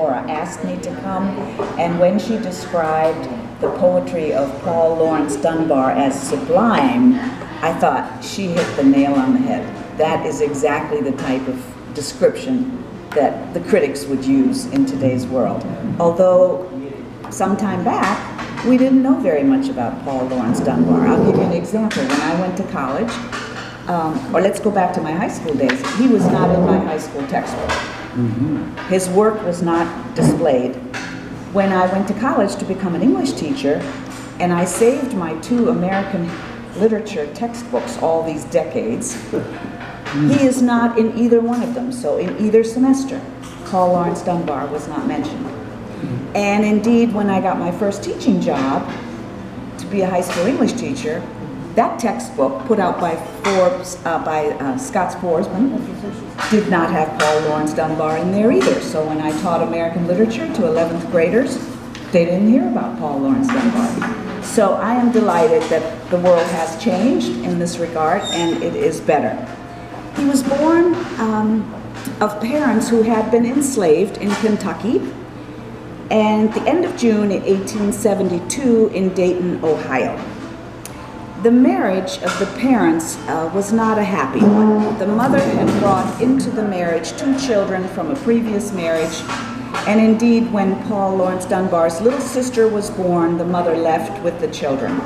Laura asked me to come, and when she described the poetry of Paul Laurance Dunbar as sublime, I thought she hit the nail on the head. That is exactly the type of description that the critics would use in today's world. Although, some time back, we didn't know very much about Paul Laurance Dunbar. I'll give you an example. When I went to college, or let's go back to my high school days, he was not in my high school textbook. His work was not displayed. When I went to college to become an English teacher, and I saved my 2 American literature textbooks all these decades, he is not in either one of them. So in either semester, Paul Laurance Dunbar was not mentioned. And indeed, when I got my first teaching job to be a high school English teacher, that textbook, put out by Forbes, Scott Forbesman, did not have Paul Laurance Dunbar in there either. So when I taught American literature to 11th graders, they didn't hear about Paul Laurance Dunbar. So I am delighted that the world has changed in this regard, and it is better. He was born of parents who had been enslaved in Kentucky, and at the end of June in 1872 in Dayton, Ohio. The marriage of the parents was not a happy one. The mother had brought into the marriage 2 children from a previous marriage, and indeed when Paul Laurance Dunbar's little sister was born, the mother left with the children.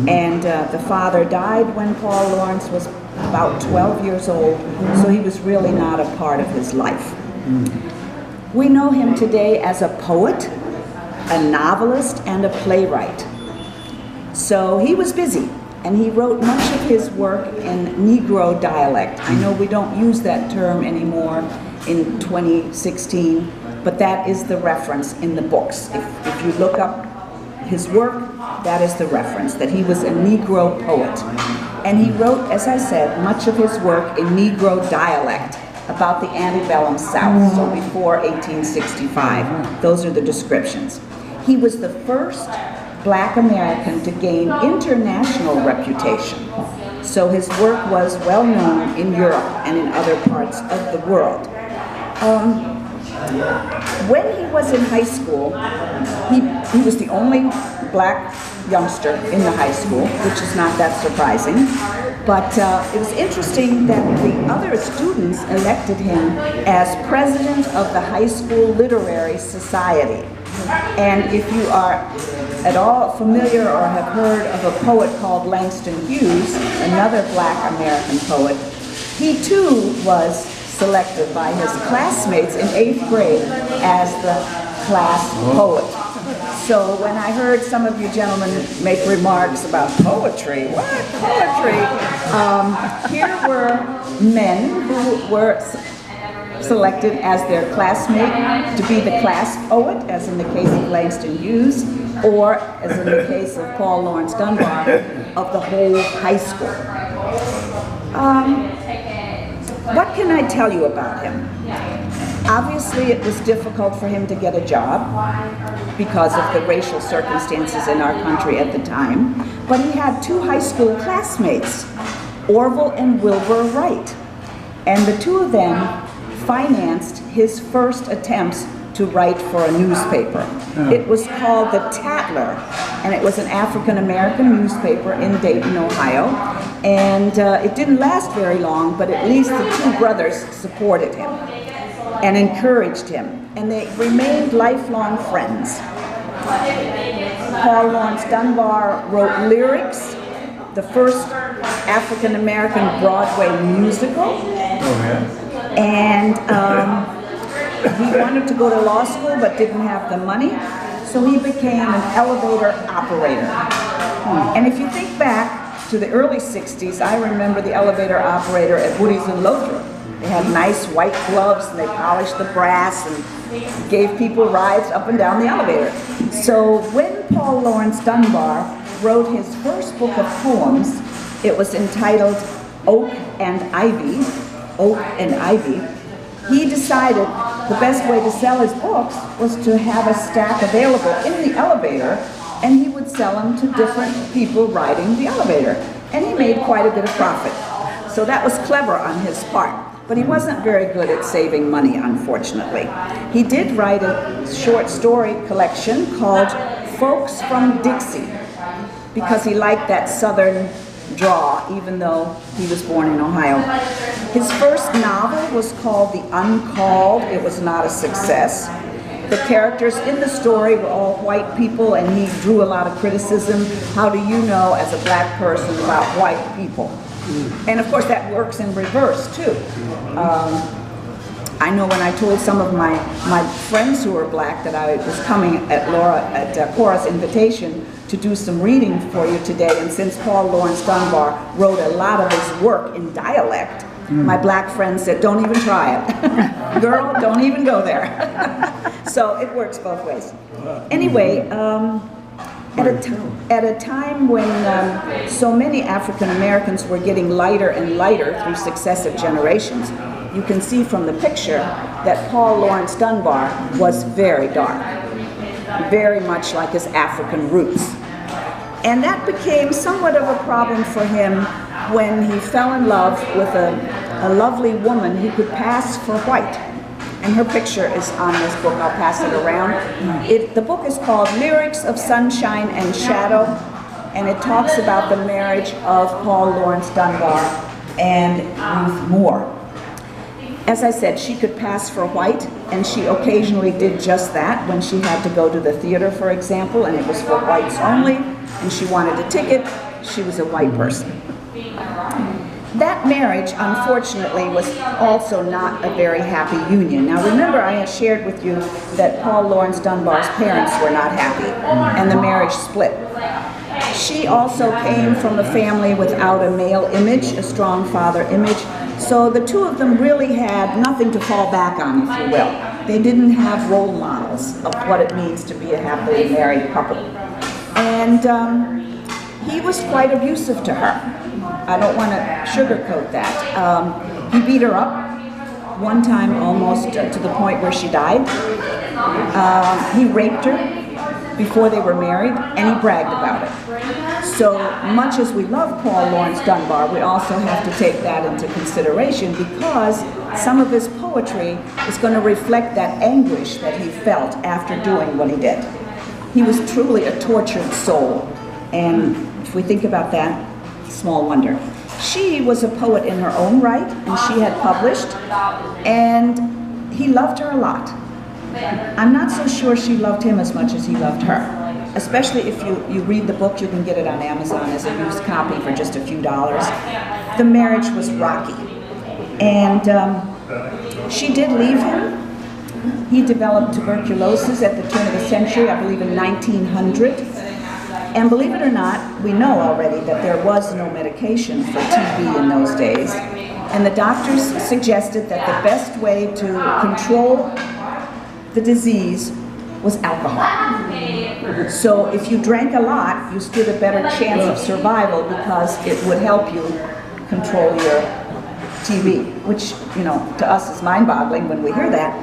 And the father died when Paul Laurance was about 12 years old, so he was really not a part of his life. We know him today as a poet, a novelist, and a playwright. So he was busy. And he wrote much of his work in Negro dialect. I know we don't use that term anymore in 2016, but that is the reference in the books. If you look up his work, that is the reference, that he was a Negro poet. And he wrote, as I said, much of his work in Negro dialect about the antebellum South, so before 1865. Those are the descriptions. He was the first Black American to gain international reputation. So his work was well known in Europe and in other parts of the world. When he was in high school, he was the only Black youngster in the high school, which is not that surprising. But it was interesting that the other students elected him as president of the High School Literary Society. And if you are at all familiar or have heard of a poet called Langston Hughes, another Black American poet, he too was selected by his classmates in 8th grade as the class poet. So when I heard some of you gentlemen make remarks about poetry, what poetry? Here were men who were selected as their classmate to be the class poet, as in the case of Langston Hughes, or as in the case of Paul Laurance Dunbar, of the whole high school. What can I tell you about him? Obviously, it was difficult for him to get a job because of the racial circumstances in our country at the time, but he had 2 high school classmates, Orville and Wilbur Wright, and the 2 of them financed his first attempts to write for a newspaper. It was called The Tatler, and it was an African-American newspaper in Dayton, Ohio. And it didn't last very long, but at least the 2 brothers supported him and encouraged him, and they remained lifelong friends. Paul Laurance Dunbar wrote lyrics, the first African-American Broadway musical. And he wanted to go to law school but didn't have the money, so he became an elevator operator. And if you think back to the early 60s, I remember the elevator operator at Woody's in Lothrop. They had nice white gloves and they polished the brass and gave people rides up and down the elevator. So when Paul Laurance Dunbar wrote his first book of poems, it was entitled Oak and Ivy, he decided the best way to sell his books was to have a stack available in the elevator, and he would sell them to different people riding the elevator. And he made quite a bit of profit. So that was clever on his part. but he wasn't very good at saving money, unfortunately. He did write a short story collection called Folks from Dixie, because he liked that southern draw, even though he was born in Ohio. His first novel was called The Uncalled. It was not a success. The characters in the story were all white people, and he drew a lot of criticism. How do you know, as a black person, about white people? And of course that works in reverse too. I know when I told some of my friends who were black that I was coming at Cora's invitation to do some reading for you today, and since Paul Laurance Dunbar wrote a lot of his work in dialect, my black friends said, don't even try it. Girl, don't even go there. So it works both ways. Anyway, at a time when so many African Americans were getting lighter and lighter through successive generations, you can see from the picture that Paul Laurance Dunbar was very dark, very much like his African roots. And that became somewhat of a problem for him when he fell in love with a lovely woman who could pass for white. And her picture is on this book. I'll pass it around. The book is called Lyrics of Sunshine and Shadow, and it talks about the marriage of Paul Laurance Dunbar and Ruth Moore. As I said, she could pass for white, and she occasionally did just that when she had to go to the theater, for example, and it was for whites only, and she wanted a ticket. She was a white person. That marriage, unfortunately, was also not a very happy union. Now remember, I had shared with you that Paul Laurance Dunbar's parents were not happy, and the marriage split. She also came from a family without a male image, a strong father image, so the two of them really had nothing to fall back on, if you will. They didn't have role models of what it means to be a happily married couple. And he was quite abusive to her. I don't want to sugarcoat that. He beat her up one time almost to the point where she died. He raped her before they were married, and he bragged about it. So much as we love Paul Laurance Dunbar, we also have to take that into consideration, because some of his poetry is going to reflect that anguish that he felt after doing what he did. He was truly a tortured soul, and if we think about that, small wonder. She was a poet in her own right, and she had published, and he loved her a lot. I'm not so sure she loved him as much as he loved her, especially if you read the book. You can get it on Amazon as a used copy for just a few dollars. The marriage was rocky, and she did leave him. He developed tuberculosis at the turn of the century, I believe in 1900. And believe it or not, we know already that there was no medication for TB in those days. And the doctors suggested that the best way to control the disease was alcohol. So if you drank a lot, you stood a better chance of survival, because it would help you control your TB, which, you know, to us is mind-boggling when we hear that.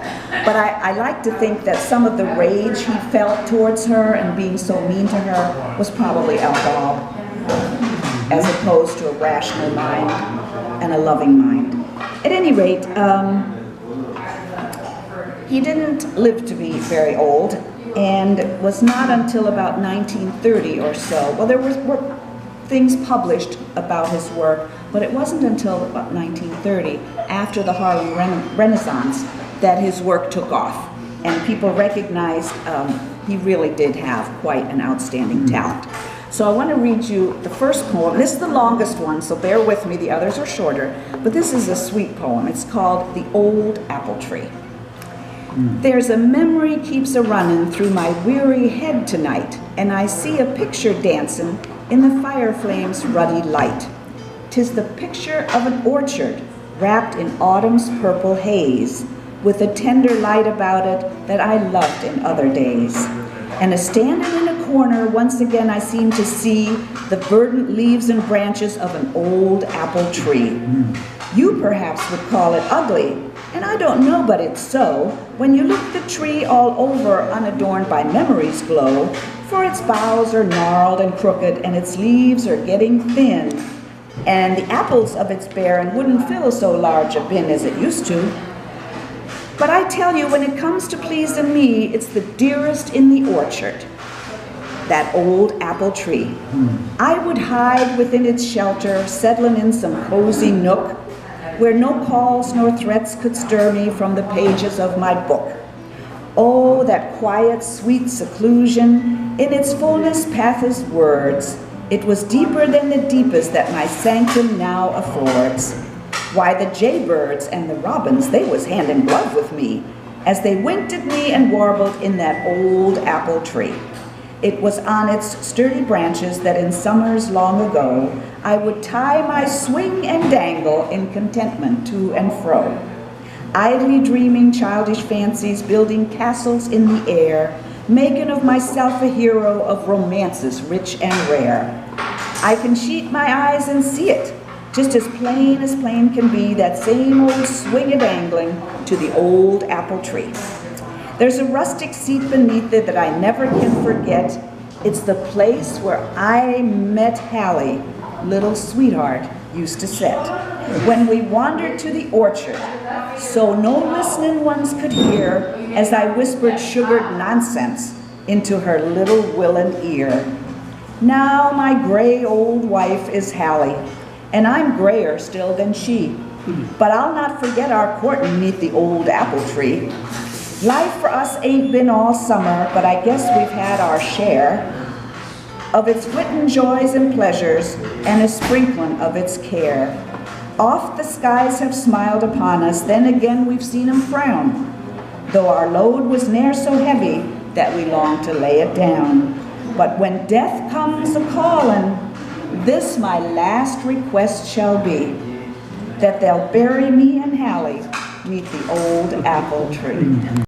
But I like to think that some of the rage he felt towards her and being so mean to her was probably alcohol, as opposed to a rational mind and a loving mind. At any rate, he didn't live to be very old, and it was not until about 1930 or so. Well, there were things published about his work, but it wasn't until about 1930, after the Harlem Renaissance, that his work took off, and people recognized he really did have quite an outstanding talent. So I want to read you the first poem. This is the longest one, so bear with me. The others are shorter, but this is a sweet poem. It's called The Old Apple Tree. There's a memory keeps a-running through my weary head tonight, and I see a picture dancing in the fire flame's ruddy light. 'Tis the picture of an orchard wrapped in autumn's purple haze, with a tender light about it that I loved in other days. And a-standing in a corner, once again I seem to see the verdant leaves and branches of an old apple tree. You perhaps would call it ugly, and I don't know, but it's so, when you look the tree all over unadorned by memory's glow, for its boughs are gnarled and crooked, and its leaves are getting thin, and the apples of its barren wouldn't fill so large a bin as it used to. But I tell you, when it comes to pleasing me, it's the dearest in the orchard, that old apple tree. I would hide within its shelter, settling in some cozy nook, where no calls nor threats could stir me from the pages of my book. Oh, that quiet, sweet seclusion, in its fullness pathos words, it was deeper than the deepest that my sanctum now affords. Why, the jaybirds and the robins, they was hand in glove with me, as they winked at me and warbled in that old apple tree. It was on its sturdy branches that in summers long ago I would tie my swing and dangle in contentment to and fro, idly dreaming childish fancies, building castles in the air, making of myself a hero of romances rich and rare. I can sheet my eyes and see it, just as plain can be, that same old swing-a-dangling to the old apple tree. There's a rustic seat beneath it that I never can forget. It's the place where I met Hallie, little sweetheart, used to sit, when we wandered to the orchard, so no listening ones could hear as I whispered sugared nonsense into her little willing ear. Now my gray old wife is Hallie, and I'm grayer still than she, but I'll not forget our courting 'neath the old apple tree. Life for us ain't been all summer, but I guess we've had our share of its witten joys and pleasures, and a sprinkling of its care. Oft the skies have smiled upon us, then again we've seen 'em frown, though our load was ne'er so heavy that we longed to lay it down. But when death comes a-callin', this my last request shall be, that they'll bury me and Hallie 'neath the old apple tree.